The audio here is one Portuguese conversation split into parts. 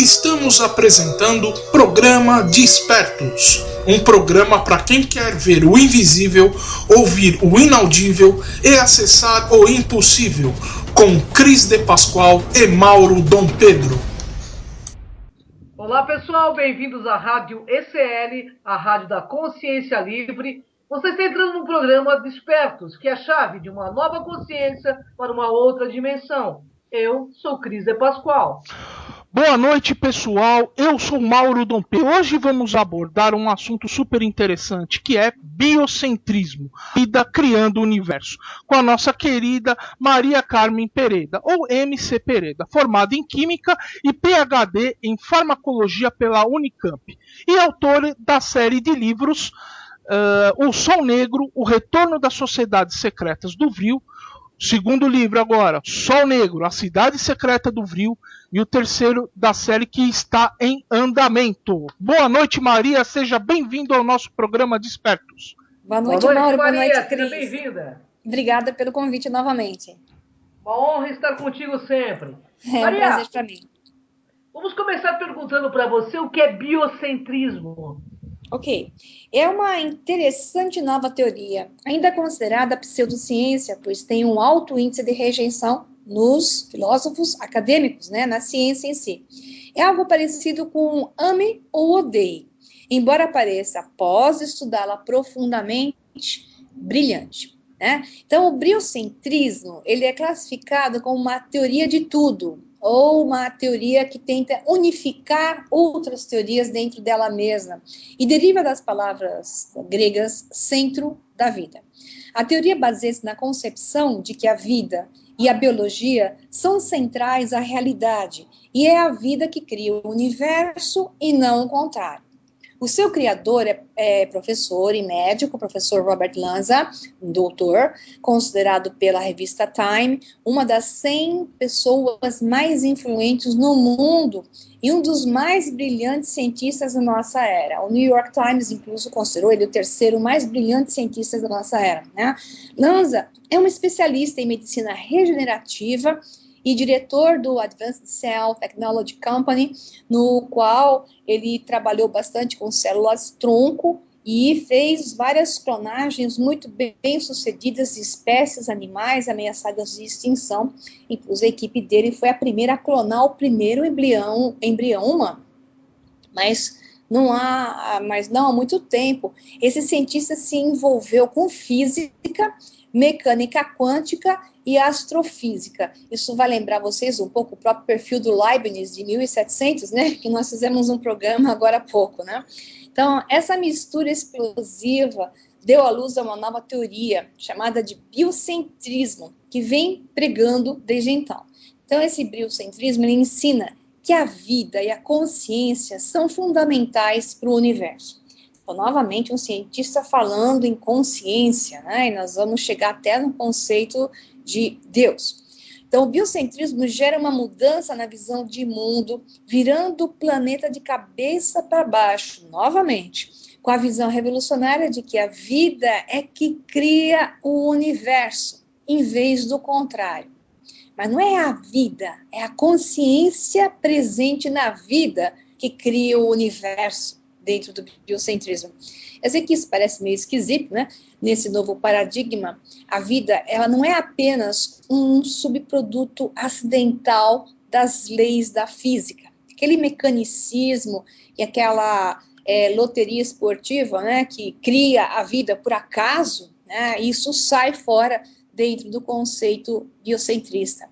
Estamos apresentando Programa Despertos, um programa para quem quer ver o invisível, ouvir o inaudível e acessar o impossível, com Cris de Pascoal e Mauro Dom Pedro. Olá pessoal, bem-vindos à Rádio ECL, a Rádio da Consciência Livre. Você está entrando no programa Despertos, que é a chave de uma nova consciência para uma outra dimensão. Eu sou Cris de Pascoal. Boa noite, pessoal. Eu sou Mauro Dom Pedro. Hoje vamos abordar um assunto super interessante, que é biocentrismo, vida criando o universo, com a nossa querida Maria Carmen Pereda, ou MC Pereda, formada em Química e PhD em Farmacologia pela Unicamp, e autora da série de livros O Sol Negro, O Retorno das Sociedades Secretas do Vril, segundo livro agora, Sol Negro, A Cidade Secreta do Vril, e o terceiro da série que está em andamento. Boa noite, Maria, seja bem-vindo ao nosso programa Despertos. Boa noite, Mauro. Maria. Boa noite, Seja Cris. bem-vinda. Obrigada pelo convite novamente. Uma honra estar contigo sempre. É Maria, um prazer para mim. Vamos começar perguntando para você o que é biocentrismo. Ok. É uma interessante nova teoria, ainda considerada pseudociência, pois tem um alto índice de rejeição nos filósofos acadêmicos, na ciência em si. É algo parecido com ame ou odeie, embora pareça, após estudá-la profundamente, brilhante. Então, o biocentrismo, ele é classificado como uma teoria de tudo, ou uma teoria que tenta unificar outras teorias dentro dela mesma, e deriva das palavras gregas centro da vida. A teoria baseia-se na concepção de que a vida e a biologia são centrais à realidade, e é a vida que cria o universo e não o contrário. O seu criador é professor e médico, professor Robert Lanza, um doutor, considerado pela revista Time uma das 100 pessoas mais influentes no mundo e um dos mais brilhantes cientistas da nossa era. O New York Times, incluso, considerou ele o terceiro mais brilhante cientista da nossa era. Lanza é um especialista em medicina regenerativa e diretor do Advanced Cell Technology Company, no qual ele trabalhou bastante com células-tronco e fez várias clonagens muito bem-sucedidas de espécies animais ameaçadas de extinção. Inclusive, a equipe dele foi a primeira a clonar o primeiro embrião humano. Mas não há muito tempo, esse cientista se envolveu com física, mecânica quântica e astrofísica. Isso vai lembrar vocês um pouco o próprio perfil do Leibniz de 1700, que nós fizemos um programa agora há pouco, Então, essa mistura explosiva deu à luz a uma nova teoria, chamada de biocentrismo, que vem pregando desde então. Então, esse biocentrismo, ele ensina que a vida e a consciência são fundamentais para o universo. Então, novamente, um cientista falando em consciência, e nós vamos chegar até no conceito de Deus. Então, o biocentrismo gera uma mudança na visão de mundo, virando o planeta de cabeça para baixo, novamente, com a visão revolucionária de que a vida é que cria o universo, em vez do contrário. Mas não é a vida, é a consciência presente na vida que cria o universo dentro do biocentrismo. Eu sei que isso parece meio esquisito, Nesse novo paradigma, a vida, ela não é apenas um subproduto acidental das leis da física. Aquele mecanicismo e aquela loteria esportiva, que cria a vida por acaso, isso sai fora dentro do conceito biocentrista.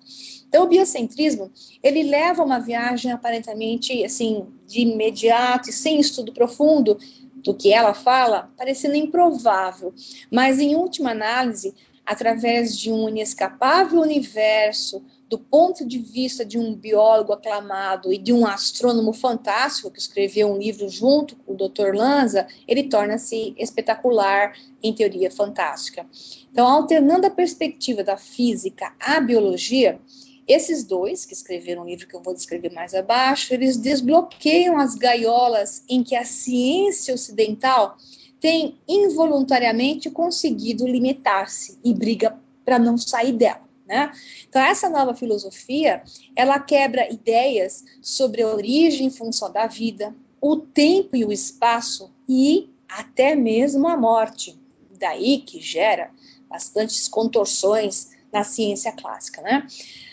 Então, o biocentrismo, ele leva uma viagem aparentemente, assim, de imediato e sem estudo profundo do que ela fala, parecendo improvável. Mas, em última análise, através de um inescapável universo, do ponto de vista de um biólogo aclamado e de um astrônomo fantástico, que escreveu um livro junto com o Dr. Lanza, ele torna-se espetacular em teoria fantástica. Então, alternando a perspectiva da física à biologia, esses dois, que escreveram um livro que eu vou descrever mais abaixo, eles desbloqueiam as gaiolas em que a ciência ocidental tem involuntariamente conseguido limitar-se e briga para não sair dela. né? Então, essa nova filosofia, ela quebra ideias sobre a origem e função da vida, o tempo e o espaço e até mesmo a morte. Daí que gera bastantes contorções na ciência clássica, né?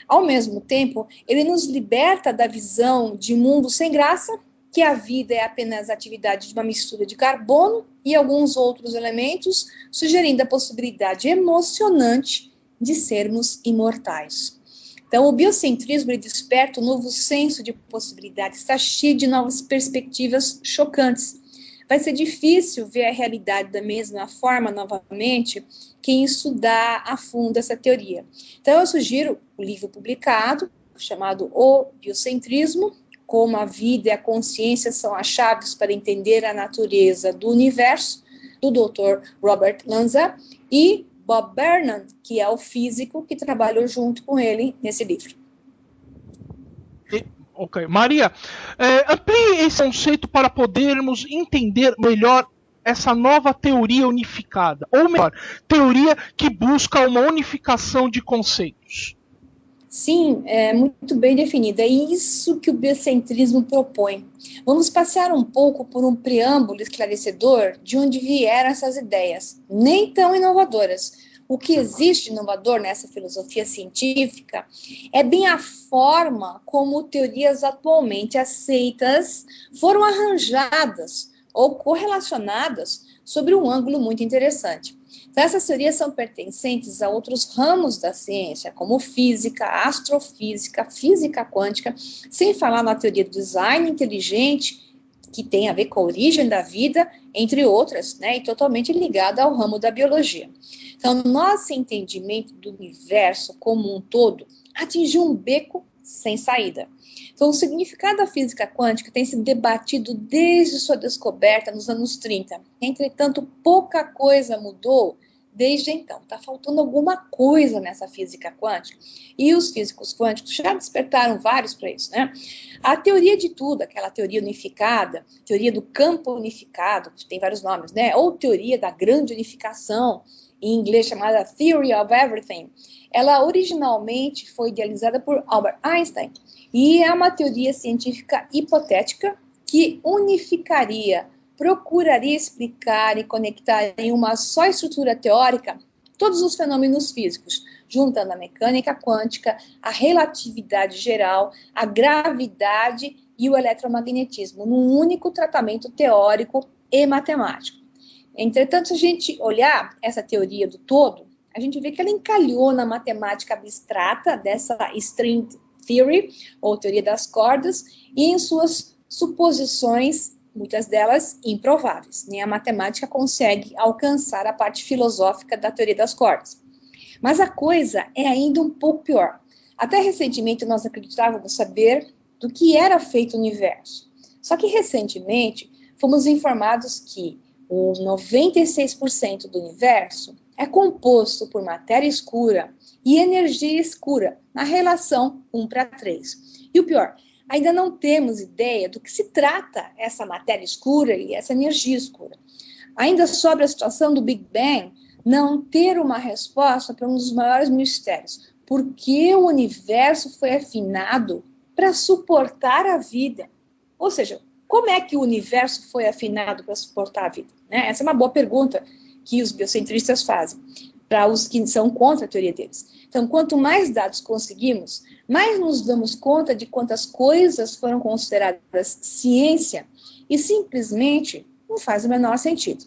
Ao mesmo tempo, ele nos liberta da visão de mundo sem graça, que a vida é apenas atividade de uma mistura de carbono e alguns outros elementos, sugerindo a possibilidade emocionante de sermos imortais. Então, o biocentrismo ele desperta um novo senso de possibilidades, está cheio de novas perspectivas chocantes. Vai ser difícil ver a realidade da mesma forma novamente quem estudar a fundo essa teoria. Então, eu sugiro o livro publicado, chamado O Biocentrismo, como a vida e a consciência são as chaves para entender a natureza do universo, do Dr. Robert Lanza e Bob Burnham, que é o físico que trabalhou junto com ele nesse livro. Ok. Maria, amplie esse conceito para podermos entender melhor essa nova teoria unificada, ou melhor, teoria que busca uma unificação de conceitos. Sim, é muito bem definida. É isso que o biocentrismo propõe. Vamos passear um pouco por um preâmbulo esclarecedor de onde vieram essas ideias, nem tão inovadoras. O que existe de inovador nessa filosofia científica é bem a forma como teorias atualmente aceitas foram arranjadas ou correlacionadas sobre um ângulo muito interessante. Então, essas teorias são pertencentes a outros ramos da ciência, como física, astrofísica, física quântica, sem falar na teoria do design inteligente, que tem a ver com a origem da vida, entre outras, né, e totalmente ligada ao ramo da biologia. Então, nosso entendimento do universo como um todo atingiu um beco sem saída. Então, o significado da física quântica tem sido debatido desde sua descoberta nos anos 30. Entretanto, pouca coisa mudou desde então. Está faltando alguma coisa nessa física quântica. E os físicos quânticos já despertaram vários para isso, né? A teoria de tudo, aquela teoria unificada, teoria do campo unificado, que tem vários nomes, né? Ou teoria da grande unificação, em inglês chamada Theory of Everything. Ela originalmente foi idealizada por Albert Einstein e é uma teoria científica hipotética que unificaria, procuraria explicar e conectar em uma só estrutura teórica todos os fenômenos físicos, juntando a mecânica quântica, a relatividade geral, a gravidade e o eletromagnetismo, num único tratamento teórico e matemático. Entretanto, se a gente olhar essa teoria do todo, a gente vê que ela encalhou na matemática abstrata dessa string theory, ou teoria das cordas, e em suas suposições, muitas delas improváveis. Nem a matemática consegue alcançar a parte filosófica da teoria das cordas. Mas a coisa é ainda um pouco pior. Até recentemente nós acreditávamos saber do que era feito o universo. Só que recentemente fomos informados que o 96% do universo é composto por matéria escura e energia escura, na relação 1:3. E o pior, ainda não temos ideia do que se trata essa matéria escura e essa energia escura. Ainda sobre a situação do Big Bang, não ter uma resposta para um dos maiores mistérios. Por que o universo foi afinado para suportar a vida? Ou seja, como é que o universo foi afinado para suportar a vida? Né? Essa é uma boa pergunta que os biocentristas fazem para os que são contra a teoria deles. Então, quanto mais dados conseguimos, mais nos damos conta de quantas coisas foram consideradas ciência e simplesmente não faz o menor sentido.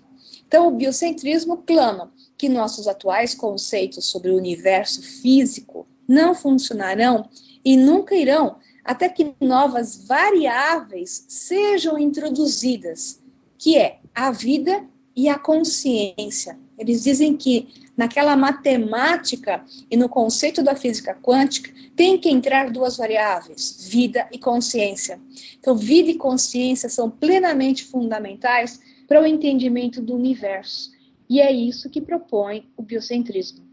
Então, o biocentrismo clama que nossos atuais conceitos sobre o universo físico não funcionarão e nunca irão até que novas variáveis sejam introduzidas, que é a vida e a consciência. Eles dizem que naquela matemática e no conceito da física quântica tem que entrar duas variáveis, vida e consciência. Então, vida e consciência são plenamente fundamentais para o entendimento do universo. E é isso que propõe o biocentrismo.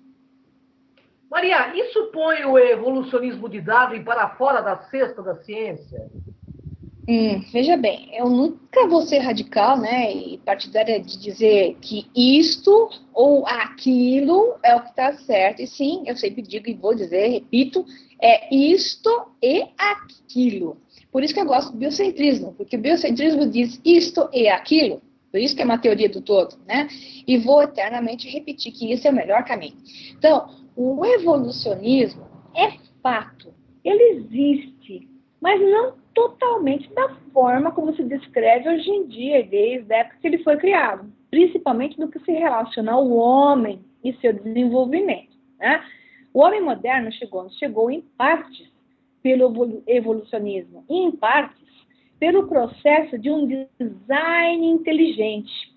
Maria, isso põe o evolucionismo de Darwin para fora da cesta da ciência? Veja bem, eu nunca vou ser radical, né, e partidária de dizer que isto ou aquilo é o que está certo. E sim, eu sempre digo e vou dizer, repito, é isto e aquilo. Por isso que eu gosto do biocentrismo, porque o biocentrismo diz isto e aquilo. Por isso que é uma teoria do todo, né? E vou eternamente repetir que isso é o melhor caminho. Então, o evolucionismo é fato. Ele existe, mas não totalmente da forma como se descreve hoje em dia, desde a época que ele foi criado, principalmente no que se relaciona ao homem e seu desenvolvimento, né? O homem moderno chegou em partes pelo evolucionismo e em partes pelo processo de um design inteligente.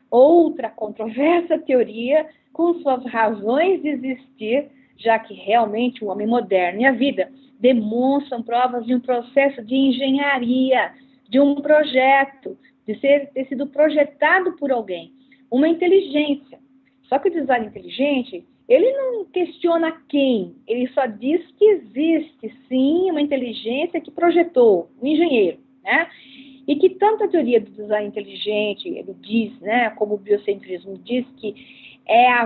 Outra controversa teoria com suas razões de existir, já que realmente o homem moderno e a vida demonstram provas de um processo de engenharia, de um projeto, de ter sido projetado por alguém, uma inteligência. Só que o design inteligente, ele não questiona quem, ele só diz que existe, sim, uma inteligência que projetou, um engenheiro, né? E que tanto a teoria do design inteligente, ele diz, né, como o biocentrismo diz que a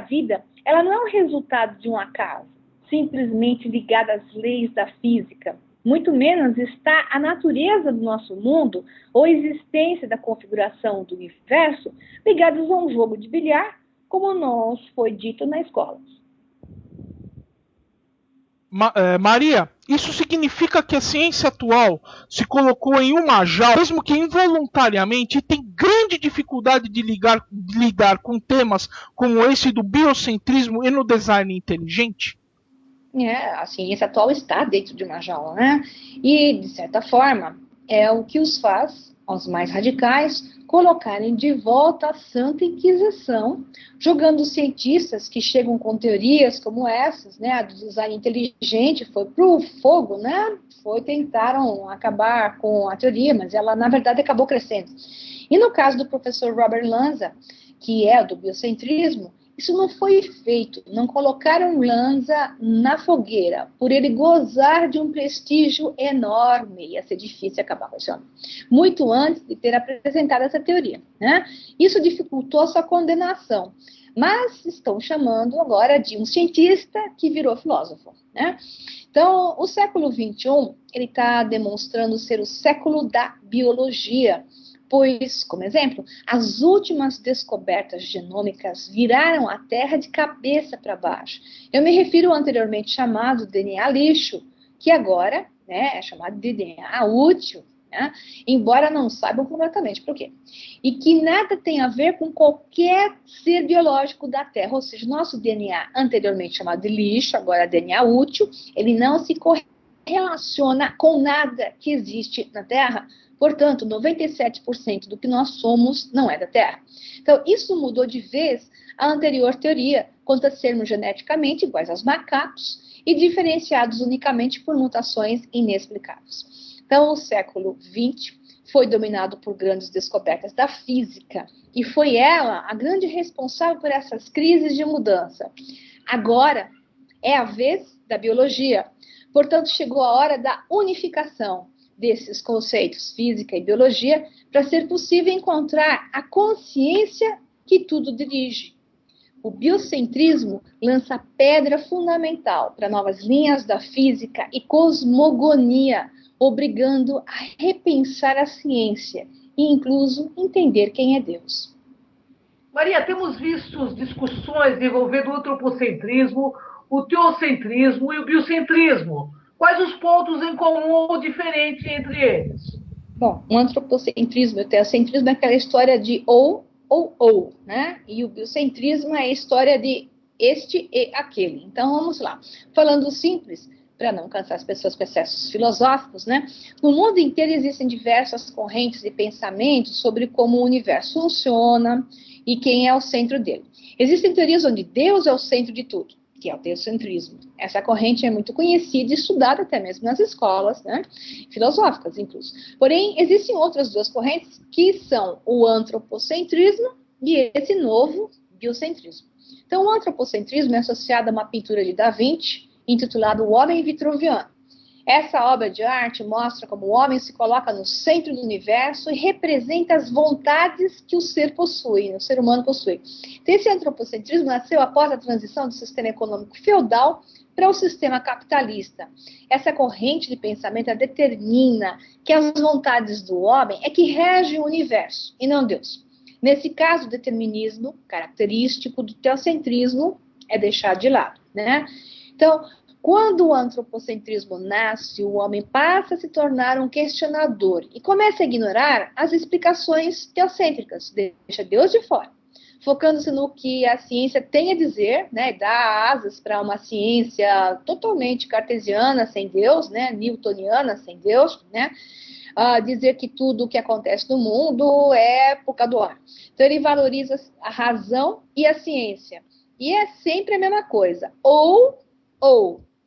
vida, ela não é um resultado de um acaso, simplesmente ligada às leis da física. Muito menos está a natureza do nosso mundo ou a existência da configuração do universo ligados a um jogo de bilhar, como nos foi dito na escola. Maria, isso significa que a ciência atual se colocou em uma jaula, mesmo que involuntariamente, e tem grande dificuldade de lidar com temas como esse do biocentrismo e no design inteligente? A ciência atual está dentro de uma jaula, né? E, de certa forma, é o que os faz, aos mais radicais, colocarem de volta a Santa Inquisição, jogando os cientistas que chegam com teorias como essas, né? A do design inteligente foi para o fogo, né? Tentaram acabar com a teoria, mas ela, na verdade, acabou crescendo. E no caso do professor Robert Lanza, que é do biocentrismo, isso não foi feito, não colocaram Lanza na fogueira, por ele gozar de um prestígio enorme, ia ser difícil acabar com esse homem, muito antes de ter apresentado essa teoria, né? Isso dificultou sua condenação, mas estão chamando agora de um cientista que virou filósofo, né? Então, o século XXI, ele está demonstrando ser o século da biologia, pois, como exemplo, as últimas descobertas genômicas viraram a Terra de cabeça para baixo. Eu me refiro ao anteriormente chamado DNA lixo, que agora, né, é chamado de DNA útil, né, embora não saibam completamente por quê. E que nada tem a ver com qualquer ser biológico da Terra, ou seja, nosso DNA anteriormente chamado de lixo, agora DNA útil, ele não se correlaciona com nada que existe na Terra. Portanto, 97% do que nós somos não é da Terra. Então, isso mudou de vez a anterior teoria quanto a sermos geneticamente iguais aos macacos e diferenciados unicamente por mutações inexplicáveis. Então, o século XX foi dominado por grandes descobertas da física e foi ela a grande responsável por essas crises de mudança. Agora é a vez da biologia. Portanto, chegou a hora da unificação desses conceitos, física e biologia, para ser possível encontrar a consciência que tudo dirige. O biocentrismo lança a pedra fundamental para novas linhas da física e cosmogonia, obrigando a repensar a ciência e, incluso, entender quem é Deus. Maria, temos visto discussões envolvendo o antropocentrismo, o teocentrismo e o biocentrismo. Quais os pontos em comum ou diferentes entre eles? Bom, o antropocentrismo e o teocentrismo é aquela história de ou, né? E o biocentrismo é a história de este e aquele. Então, vamos lá. Falando simples, para não cansar as pessoas com excessos filosóficos, né? No mundo inteiro existem diversas correntes de pensamento sobre como o universo funciona e quem é o centro dele. Existem teorias onde Deus é o centro de tudo, que é o teocentrismo. Essa corrente é muito conhecida e estudada até mesmo nas escolas, né, filosóficas, incluso. Porém, existem outras duas correntes, que são o antropocentrismo e esse novo biocentrismo. Então, o antropocentrismo é associado a uma pintura de Da Vinci, intitulada O Homem Vitruviano. Essa obra de arte mostra como o homem se coloca no centro do universo e representa as vontades que o ser possui, o ser humano possui. Então, esse antropocentrismo nasceu após a transição do sistema econômico feudal para o sistema capitalista. Essa corrente de pensamento determina que as vontades do homem é que regem o universo, e não Deus. Nesse caso, o determinismo, característico do teocentrismo, é deixado de lado, né? Então, quando o antropocentrismo nasce, o homem passa a se tornar um questionador e começa a ignorar as explicações teocêntricas, deixa Deus de fora, focando-se no que a ciência tem a dizer, né, dá asas para uma ciência totalmente cartesiana, sem Deus, né, newtoniana, sem Deus, né, dizer que tudo o que acontece no mundo é por causa do homem. Então, ele valoriza a razão e a ciência. E é sempre a mesma coisa, ou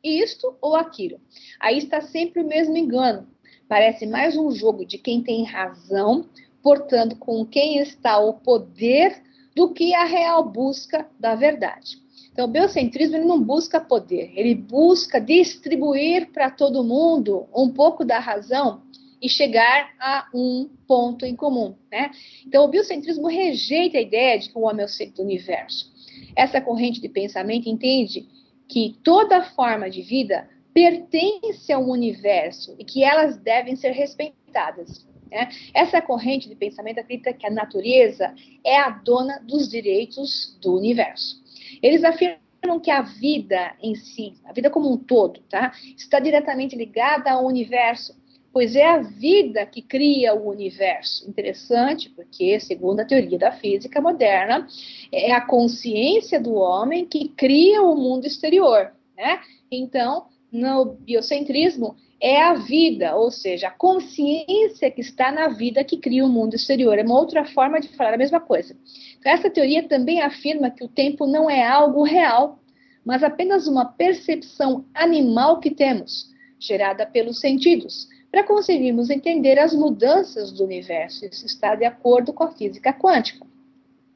isto ou aquilo. Aí está sempre o mesmo engano. Parece mais um jogo de quem tem razão, portanto, com quem está o poder, do que a real busca da verdade. Então, o biocentrismo ele não busca poder, ele busca distribuir para todo mundo um pouco da razão e chegar a um ponto em comum, né? Então, o biocentrismo rejeita a ideia de que o homem é o centro do universo. Essa corrente de pensamento entende que toda forma de vida pertence ao universo e que elas devem ser respeitadas, né? Essa corrente de pensamento acredita que a natureza é a dona dos direitos do universo. Eles afirmam que a vida em si, a vida como um todo, tá, está diretamente ligada ao universo, pois é a vida que cria o universo. Interessante, porque, segundo a teoria da física moderna, é a consciência do homem que cria o mundo exterior, né? Então, no biocentrismo, é a vida, ou seja, a consciência que está na vida que cria o mundo exterior. É uma outra forma de falar a mesma coisa. Então, essa teoria também afirma que o tempo não é algo real, mas apenas uma percepção animal que temos, gerada pelos sentidos, para conseguirmos entender as mudanças do universo. Isso está de acordo com a física quântica.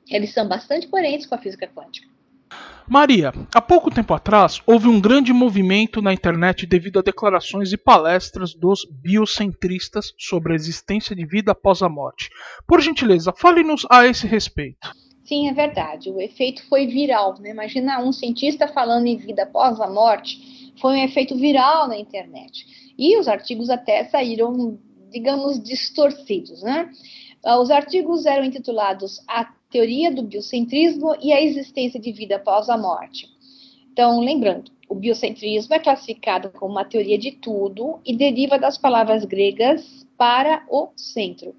Eles são bastante coerentes com a física quântica. Maria, há pouco tempo atrás, houve um grande movimento na internet devido a declarações e palestras dos biocentristas sobre a existência de vida após a morte. Por gentileza, fale-nos a esse respeito. Sim, é verdade. O efeito foi viral, né? Imagina um cientista falando em vida após a morte. Foi um efeito viral na internet. E os artigos até saíram, digamos, distorcidos, né? Os artigos eram intitulados A Teoria do Biocentrismo e a Existência de Vida Após a Morte. Então, lembrando, o biocentrismo é classificado como uma teoria de tudo e deriva das palavras gregas para o centro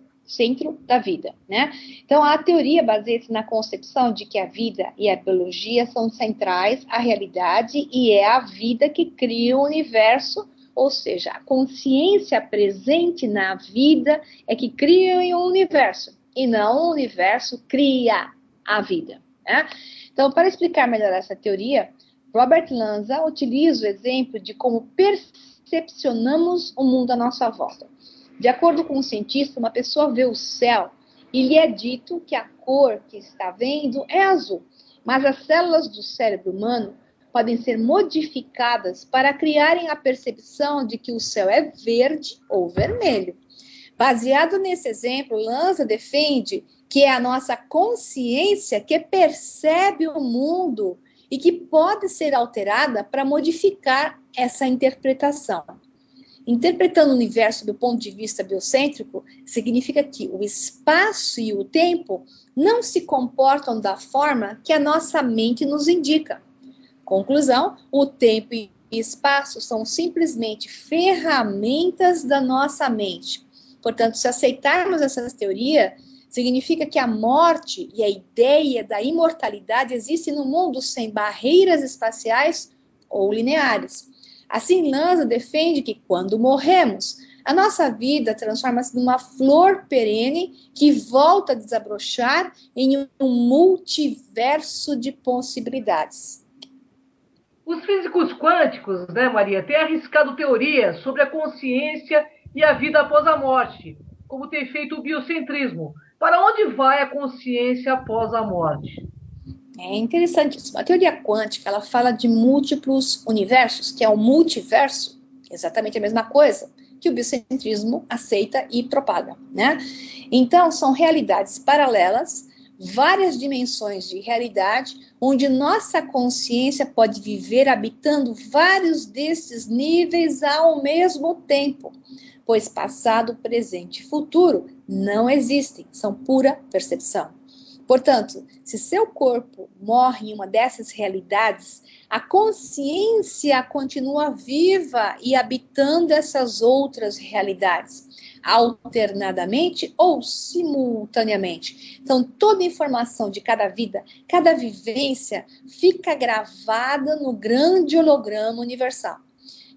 da vida, né? Então, a teoria baseia-se na concepção de que a vida e a biologia são centrais à realidade e é a vida que cria o universo. Ou seja, a consciência presente na vida é que cria o universo, e não o universo cria a vida, né? Então, para explicar melhor essa teoria, Robert Lanza utiliza o exemplo de como percepcionamos o mundo à nossa volta. De acordo com um cientista, uma pessoa vê o céu e lhe é dito que a cor que está vendo é azul, mas as células do cérebro humano podem ser modificadas para criarem a percepção de que o céu é verde ou vermelho. Baseado nesse exemplo, Lanza defende que é a nossa consciência que percebe o mundo e que pode ser alterada para modificar essa interpretação. Interpretando o universo do ponto de vista biocêntrico, significa que o espaço e o tempo não se comportam da forma que a nossa mente nos indica. Conclusão, o tempo e espaço são simplesmente ferramentas da nossa mente. Portanto, se aceitarmos essa teoria, significa que a morte e a ideia da imortalidade existem no mundo sem barreiras espaciais ou lineares. Assim, Lanza defende que quando morremos, a nossa vida transforma-se numa flor perene que volta a desabrochar em um multiverso de possibilidades. Os físicos quânticos, né, Maria, têm arriscado teorias sobre a consciência e a vida após a morte, como tem feito o biocentrismo. Para onde vai a consciência após a morte? É interessantíssimo. A teoria quântica, ela fala de múltiplos universos, que é o multiverso, Exatamente a mesma coisa que o biocentrismo aceita e propaga, né? Então, são realidades paralelas, várias dimensões de realidade, onde nossa consciência pode viver habitando vários desses níveis ao mesmo tempo, pois passado, presente e futuro não existem, são pura percepção. Portanto, se seu corpo morre em uma dessas realidades, a consciência continua viva e habitando essas outras realidades, alternadamente ou simultaneamente. Então, toda informação de cada vida, cada vivência, fica gravada no grande holograma universal.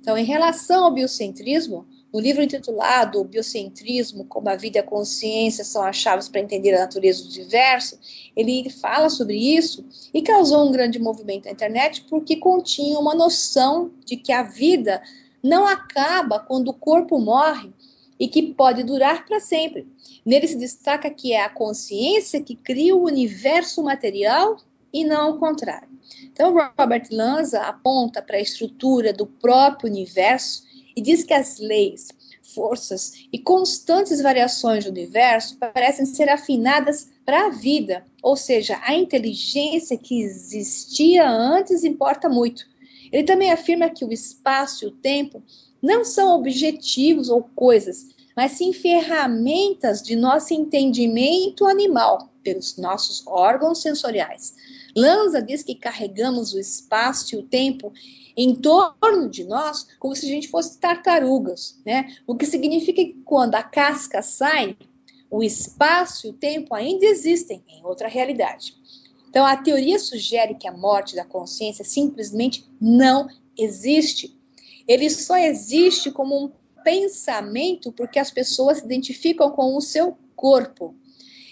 Então, em relação ao biocentrismo, no livro intitulado O Biocentrismo, como a vida e a consciência são as chaves para entender a natureza do universo, ele fala sobre isso e causou um grande movimento na internet porque continha uma noção de que a vida não acaba quando o corpo morre e que pode durar para sempre. Nele se destaca que é a consciência que cria o universo material e não o contrário. Então, Robert Lanza aponta para a estrutura do próprio universo e diz que as leis, forças e constantes variações do universo parecem ser afinadas para a vida, ou seja, a inteligência que existia antes importa muito. Ele também afirma que o espaço e o tempo não são objetivos ou coisas, mas sim ferramentas de nosso entendimento animal, pelos nossos órgãos sensoriais. Lanza diz que carregamos o espaço e o tempo em torno de nós como se a gente fosse tartarugas, né? O que significa que quando a casca sai, o espaço e o tempo ainda existem em outra realidade. Então, a teoria sugere que a morte da consciência simplesmente não existe. Ele só existe como um pensamento porque as pessoas se identificam com o seu corpo.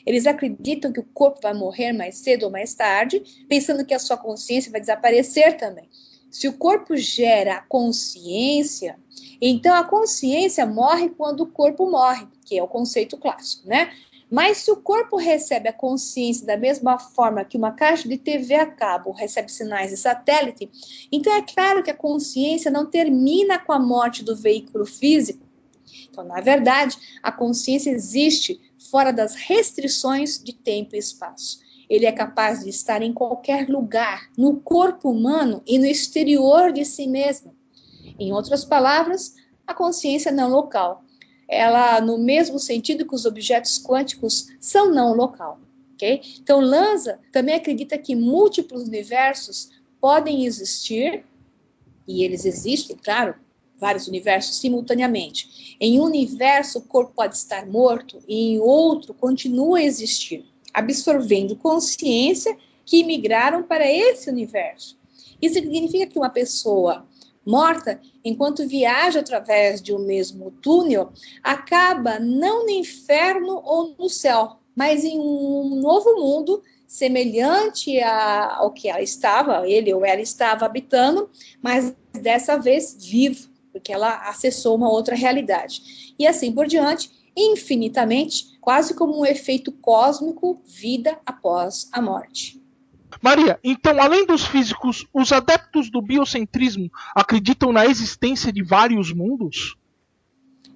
Eles acreditam que o corpo vai morrer mais cedo ou mais tarde, pensando que a sua consciência vai desaparecer também. Se o corpo gera a consciência, então a consciência morre quando o corpo morre, que é o conceito clássico, né? Mas se o corpo recebe a consciência da mesma forma que uma caixa de TV a cabo recebe sinais de satélite, então é claro que a consciência não termina com a morte do veículo físico. Então, na verdade, a consciência existe fora das restrições de tempo e espaço. Ele é capaz de estar em qualquer lugar, no corpo humano e no exterior de si mesmo. Em outras palavras, a consciência não local. Ela, no mesmo sentido que os objetos quânticos são não local. Okay? Então, Lanza também acredita que múltiplos universos podem existir, e eles existem, claro, vários universos simultaneamente. Em um universo, o corpo pode estar morto, e em outro, continua a existir, absorvendo consciência que migraram para esse universo. Isso significa que uma pessoa morta, enquanto viaja através de um mesmo túnel, acaba não no inferno ou no céu, mas em um novo mundo semelhante ao que ela estava, ele ou ela estava habitando, mas dessa vez vivo, porque ela acessou uma outra realidade. E assim por diante, infinitamente, quase como um efeito cósmico, vida após a morte. Maria, então, além dos físicos, os adeptos do biocentrismo acreditam na existência de vários mundos?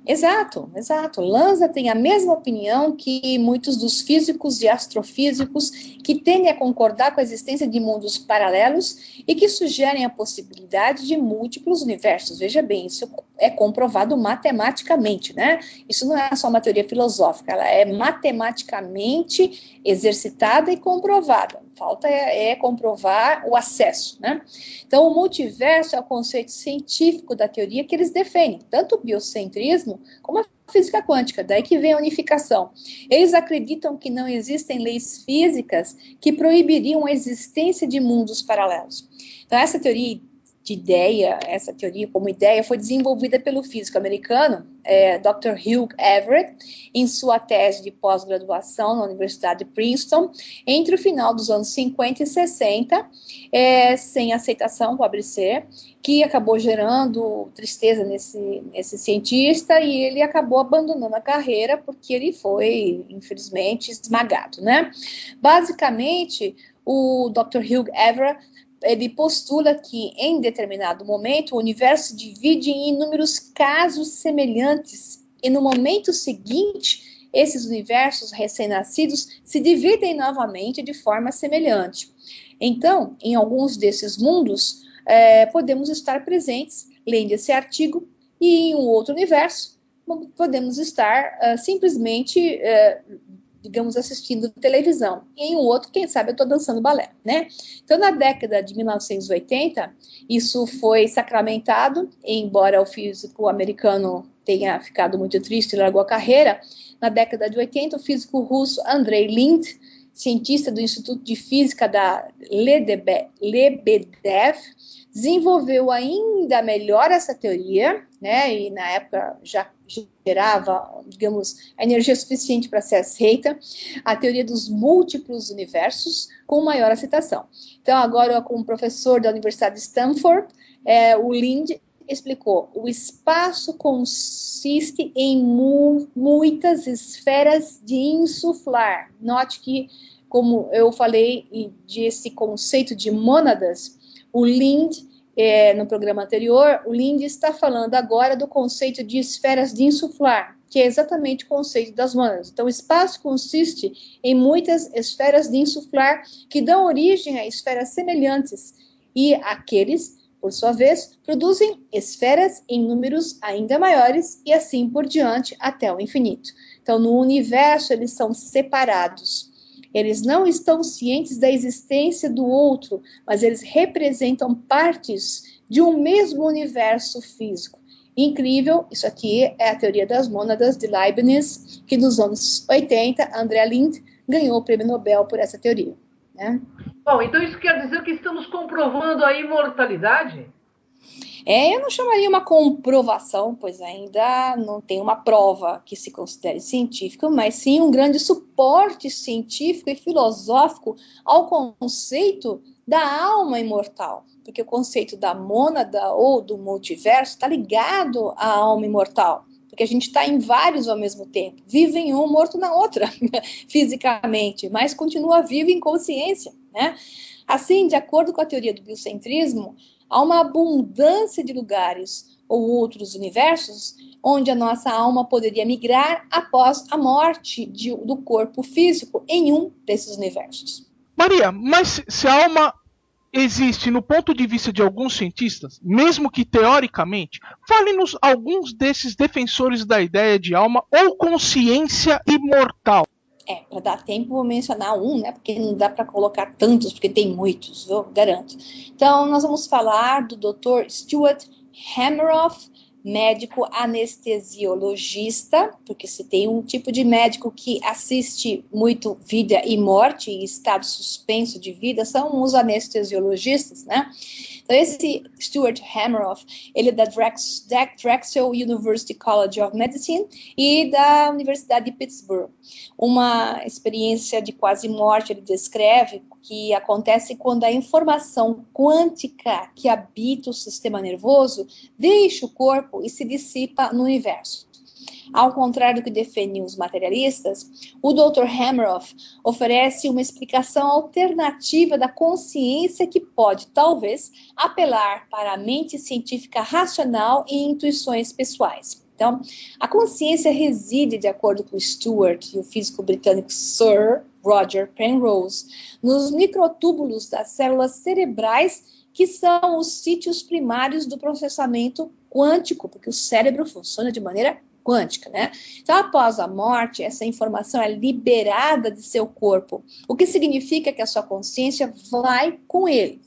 Exato. Lanza tem a mesma opinião que muitos dos físicos e astrofísicos que tendem a concordar com a existência de mundos paralelos e que sugerem a possibilidade de múltiplos universos. Veja bem, isso é comprovado matematicamente, né? Isso não é só uma teoria filosófica, ela é matematicamente exercitada e comprovada. Falta é comprovar o acesso, né? Então, o multiverso é o conceito científico da teoria que eles defendem, tanto o biocentrismo como a física quântica, daí que vem a unificação. Eles acreditam que não existem leis físicas que proibiriam a existência de mundos paralelos. Então, essa teoria como ideia foi desenvolvida pelo físico americano Dr. Hugh Everett em sua tese de pós-graduação na Universidade de Princeton entre o final dos anos 50 e 60, sem aceitação, pobre ser, que acabou gerando tristeza nesse cientista e ele acabou abandonando a carreira porque ele foi, infelizmente, esmagado, né? Basicamente, o Dr. Hugh Everett ele postula que, em determinado momento, o universo se divide em inúmeros casos semelhantes, e no momento seguinte, esses universos recém-nascidos se dividem novamente de forma semelhante. Então, em alguns desses mundos, podemos estar presentes, lendo esse artigo, e em um outro universo, podemos estar simplesmente, digamos, assistindo televisão. E em um outro, quem sabe, eu estou dançando balé, né? Então, na década de 1980, isso foi sacramentado, embora o físico americano tenha ficado muito triste e largou a carreira. Na década de 80, o físico russo Andrei Lind, cientista do Instituto de Física da Lebedev, desenvolveu ainda melhor essa teoria, né, e na época já gerava, digamos, a energia suficiente para ser aceita, a teoria dos múltiplos universos, com maior aceitação. Então, agora, como professor da Universidade de Stanford, o Lind explicou: o espaço consiste em muitas esferas de insuflar. Note que, como eu falei desse conceito de mônadas, o Lind, no programa anterior, o Lind está falando agora do conceito de esferas de insuflar, que é exatamente o conceito das mônadas. Então, o espaço consiste em muitas esferas de insuflar que dão origem a esferas semelhantes, e aqueles, por sua vez, produzem esferas em números ainda maiores e assim por diante até o infinito. Então, no universo, eles são separados. Eles não estão cientes da existência do outro, mas eles representam partes de um mesmo universo físico. Incrível, isso aqui é a teoria das mônadas de Leibniz, que nos anos 80, André Lind ganhou o prêmio Nobel por essa teoria, né? Bom, então isso quer dizer que estamos comprovando a imortalidade? Eu não chamaria uma comprovação, pois ainda não tem uma prova que se considere científica, mas sim um grande suporte científico e filosófico ao conceito da alma imortal, porque o conceito da mônada ou do multiverso está ligado à alma imortal, porque a gente está em vários ao mesmo tempo, vive em um, morto na outra, fisicamente, mas continua vivo em consciência, né? Assim, de acordo com a teoria do biocentrismo, há uma abundância de lugares ou outros universos onde a nossa alma poderia migrar após a morte do corpo físico em um desses universos. Maria, mas se a alma existe no ponto de vista de alguns cientistas, mesmo que teoricamente, fale-nos alguns desses defensores da ideia de alma ou consciência imortal. Para dar tempo, vou mencionar um, né? Porque não dá para colocar tantos, porque tem muitos, eu garanto. Então, nós vamos falar do Dr. Stuart Hameroff, médico anestesiologista, porque se tem um tipo de médico que assiste muito vida e morte e estado suspenso de vida, são os anestesiologistas, né? Então, esse Stuart Hameroff, ele é da Drexel University College of Medicine e da Universidade de Pittsburgh. Uma experiência de quase morte, ele descreve, que acontece quando a informação quântica que habita o sistema nervoso deixa o corpo e se dissipa no universo. Ao contrário do que defendem os materialistas, o Dr. Hameroff oferece uma explicação alternativa da consciência que pode, talvez, apelar para a mente científica racional e intuições pessoais. Então, a consciência reside, de acordo com Stuart e o físico britânico Sir Roger Penrose, nos microtúbulos das células cerebrais, que são os sítios primários do processamento quântico, porque o cérebro funciona de maneira quântica, né? Então, após a morte, essa informação é liberada de seu corpo, o que significa que a sua consciência vai com ele.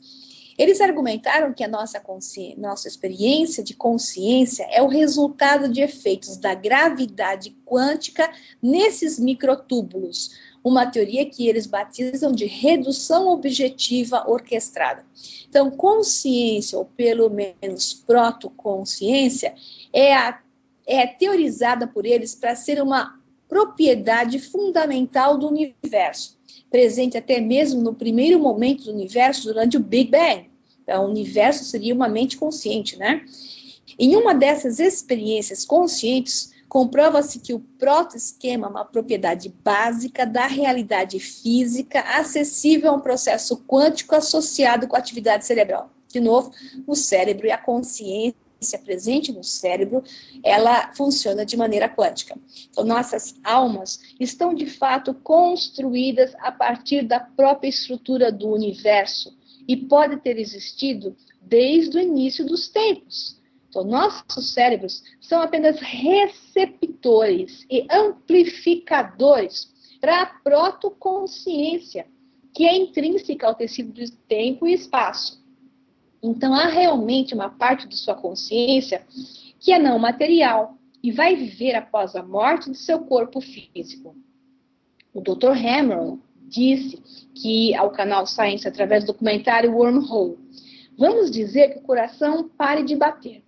Eles argumentaram que a nossa experiência de consciência é o resultado de efeitos da gravidade quântica nesses microtúbulos, uma teoria que eles batizam de redução objetiva orquestrada. Então, consciência, ou pelo menos protoconsciência, é teorizada por eles para ser uma propriedade fundamental do universo, presente até mesmo no primeiro momento do universo, durante o Big Bang. Então, o universo seria uma mente consciente, né? Em uma dessas experiências conscientes, Comprova-se que o protoesquema é uma propriedade básica da realidade física acessível a um processo quântico associado com a atividade cerebral. De novo, o cérebro e a consciência presente no cérebro, ela funciona de maneira quântica. Então, nossas almas estão, de fato, construídas a partir da própria estrutura do universo e pode ter existido desde o início dos tempos. Então, nossos cérebros são apenas receptores e amplificadores para a protoconsciência, que é intrínseca ao tecido do tempo e espaço. Então, há realmente uma parte de sua consciência que é não material e vai viver após a morte de seu corpo físico. O Dr. Hameron disse que ao canal Science, através do documentário Wormhole, vamos dizer que o coração pare de bater,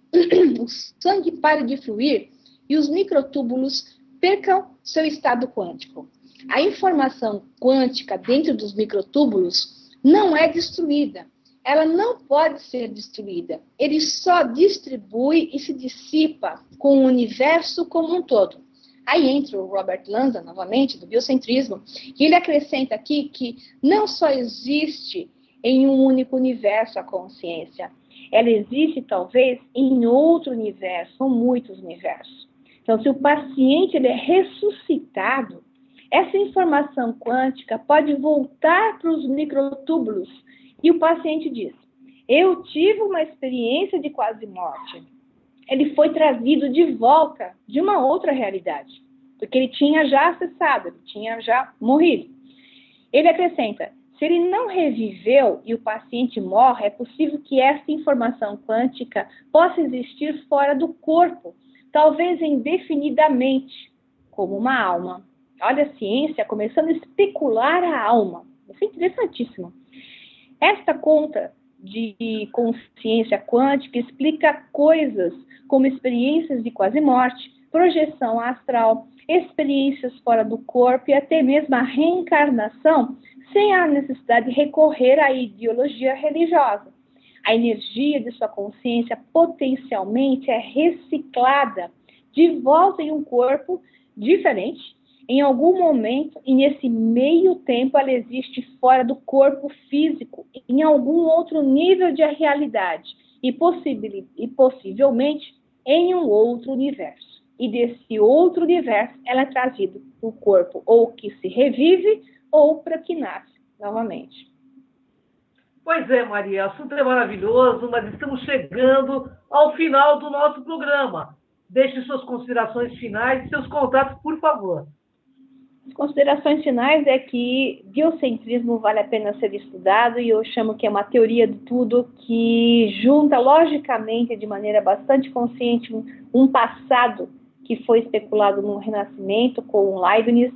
o sangue pare de fluir e os microtúbulos percam seu estado quântico. A informação quântica dentro dos microtúbulos não é destruída. Ela não pode ser destruída. Ele só distribui e se dissipa com o universo como um todo. Aí entra o Robert Lanza, novamente, do biocentrismo, e ele acrescenta aqui que não só existe em um único universo a consciência, ela existe talvez em outro universo, ou muitos universos. Então, se o paciente ele é ressuscitado, essa informação quântica pode voltar para os microtúbulos. E o paciente diz, eu tive uma experiência de quase morte. Ele foi trazido de volta de uma outra realidade, porque ele tinha já acessado, ele tinha já morrido. Ele acrescenta, se ele não reviveu e o paciente morre, é possível que essa informação quântica possa existir fora do corpo, talvez indefinidamente, como uma alma. Olha a ciência começando a especular a alma. Isso é interessantíssimo. Esta conta de consciência quântica explica coisas como experiências de quase morte, projeção astral, experiências fora do corpo e até mesmo a reencarnação, sem a necessidade de recorrer à ideologia religiosa. A energia de sua consciência potencialmente é reciclada de volta em um corpo diferente, em algum momento, e nesse meio tempo ela existe fora do corpo físico, em algum outro nível de realidade, e possivelmente em um outro universo. E desse outro universo ela é trazida para o corpo, ou que se revive, ou para que nasce novamente. Pois é, Maria, o assunto é maravilhoso, mas estamos chegando ao final do nosso programa. Deixe suas considerações finais e seus contatos, por favor. As considerações finais é que biocentrismo vale a pena ser estudado e eu chamo que é uma teoria de tudo que junta logicamente, de maneira bastante consciente, um passado que foi especulado no Renascimento com Leibniz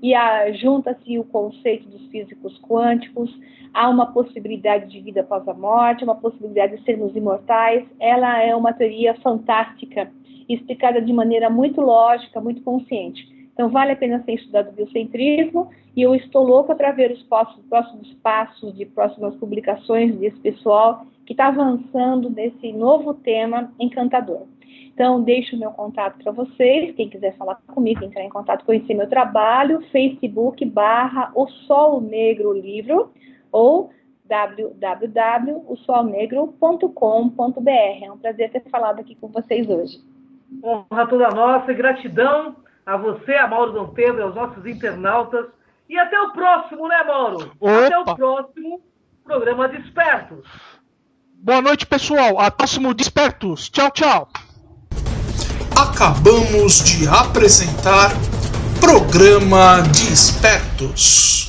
e junta-se o conceito dos físicos quânticos, há uma possibilidade de vida após a morte, uma possibilidade de sermos imortais. Ela é uma teoria fantástica, explicada de maneira muito lógica, muito consciente. Então, vale a pena ser estudado o biocentrismo e eu estou louca para ver os próximos passos de próximas publicações desse pessoal que está avançando nesse novo tema encantador. Então, deixo o meu contato para vocês, quem quiser falar comigo, entrar em contato, conhecer meu trabalho, Facebook.com/O Sol Negro Livro ou www.osolnegro.com.br. É um prazer ter falado aqui com vocês hoje. Honra toda nossa, gratidão a você, a Mauro Dom Pedro, aos nossos internautas. E até o próximo, né, Mauro? Opa. Até o próximo programa Despertos. Boa noite, pessoal. Até o próximo Despertos. Tchau, tchau. Acabamos de apresentar Programa Despertos.